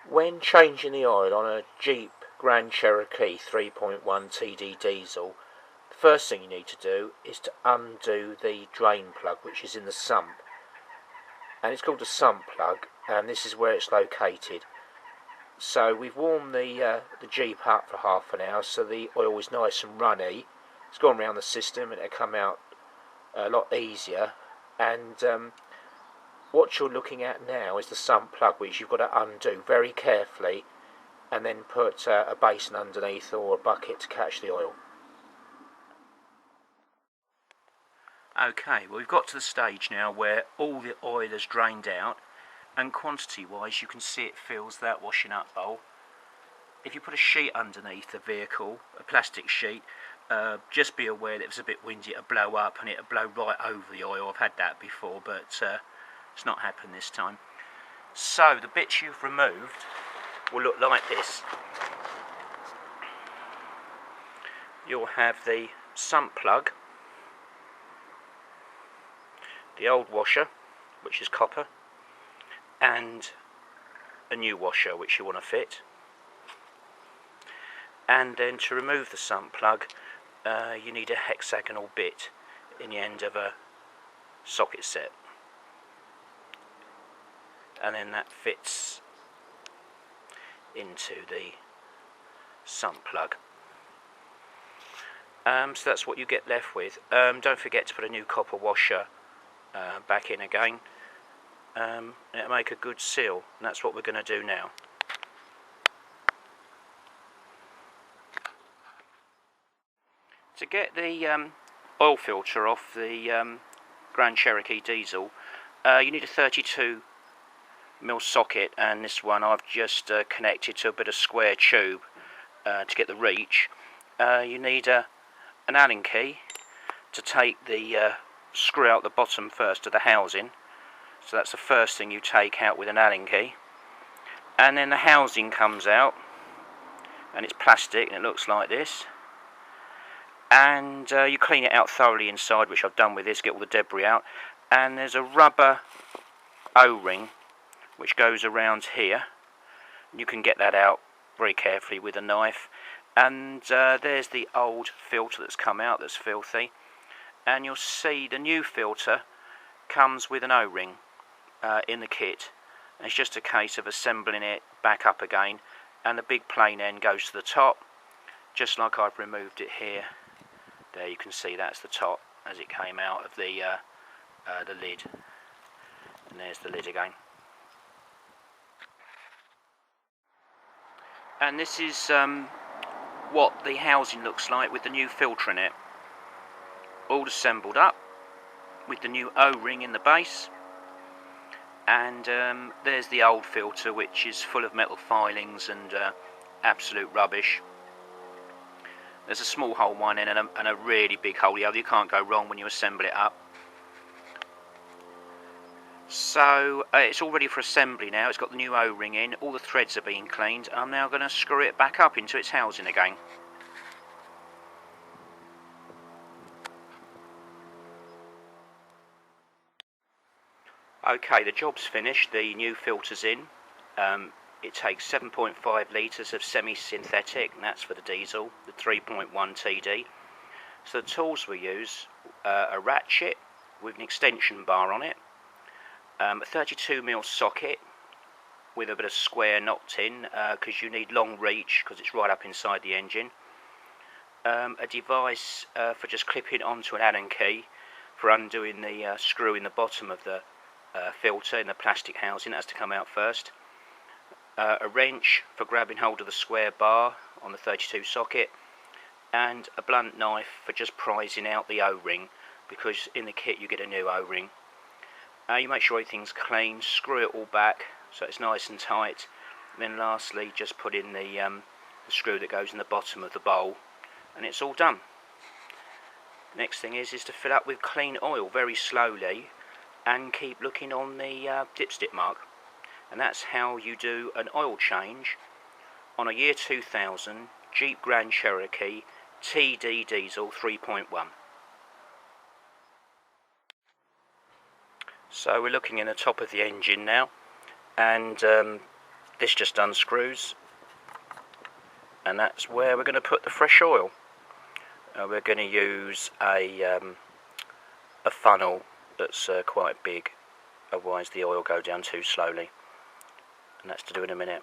When changing the oil on a Jeep Grand Cherokee 3.1 TD diesel, the first thing you need to do is to undo the drain plug, which is in the sump. And it's called a sump plug, and this is where it's located. So we've warmed the Jeep up for half an hour so the oil is nice and runny. It's gone around the system and it'll come out a lot easier. And what you're looking at now is the sump plug, which you've got to undo very carefully and then put a basin underneath or a bucket to catch the oil. Okay, well, we've got to the stage now where all the oil has drained out, and quantity wise you can see it fills that washing up bowl. If you put a sheet underneath the vehicle, a plastic sheet, just be aware that if it's a bit windy it'll blow up and it'll blow right over the oil. I've had that before, but it's not happened this time. So the bits you've removed will look like this. You'll have the sump plug, the old washer, which is copper, and a new washer which you want to fit. And then to remove the sump plug you need a hexagonal bit in the end of a socket set, and then that fits into the sump plug. So that's what you get left with. Don't forget to put a new copper washer back in again. It'll make a good seal, and that's what we're going to do now. To get the oil filter off the Grand Cherokee diesel, you need a 32mm socket, and this one I've just connected to a bit of square tube to get the reach. You need an Allen key to take the screw out the bottom first of the housing. So that's the first thing you take out with an Allen key. And then the housing comes out, and it's plastic and it looks like this. And you clean it out thoroughly inside, which I've done with this, get all the debris out. And there's a rubber O-ring which goes around here. You can get that out very carefully with a knife. And there's the old filter that's come out that's filthy. And you'll see the new filter comes with an O-ring in the kit. And it's just a case of assembling it back up again, and the big plain end goes to the top, just like I've removed it here. There you can see that's the top as it came out of the lid, and there's the lid again. And this is what the housing looks like with the new filter in it, all assembled up with the new O-ring in the base. And there's the old filter, which is full of metal filings and absolute rubbish. There's a small hole one in and a really big hole the other. You can't go wrong when you assemble it up. So it's all ready for assembly now. It's got the new O-ring in, all the threads are being cleaned. I'm now going to screw it back up into its housing again. Okay, the job's finished, the new filter's in. It takes 7.5 litres of semi-synthetic, and that's for the diesel, the 3.1 TD. So the tools we use, a ratchet with an extension bar on it, a 32mm socket with a bit of square knocked in, because you need long reach because it's right up inside the engine. A device for just clipping onto an Allen key for undoing the screw in the bottom of the filter in the plastic housing. That has to come out first. A wrench for grabbing hold of the square bar on the 32 socket, and a blunt knife for just prising out the O-ring, because in the kit you get a new O-ring. You make sure everything's clean, screw it all back so it's nice and tight, and then lastly just put in the screw that goes in the bottom of the bowl, and it's all done. Next thing is to fill up with clean oil very slowly and keep looking on the dipstick mark. And that's how you do an oil change on a year 2000 Jeep Grand Cherokee TD diesel 3.1. So we're looking in the top of the engine now, and this just unscrews, and that's where we're going to put the fresh oil. We're going to use a funnel that's quite big, otherwise the oil will go down too slowly, and that's to do in a minute.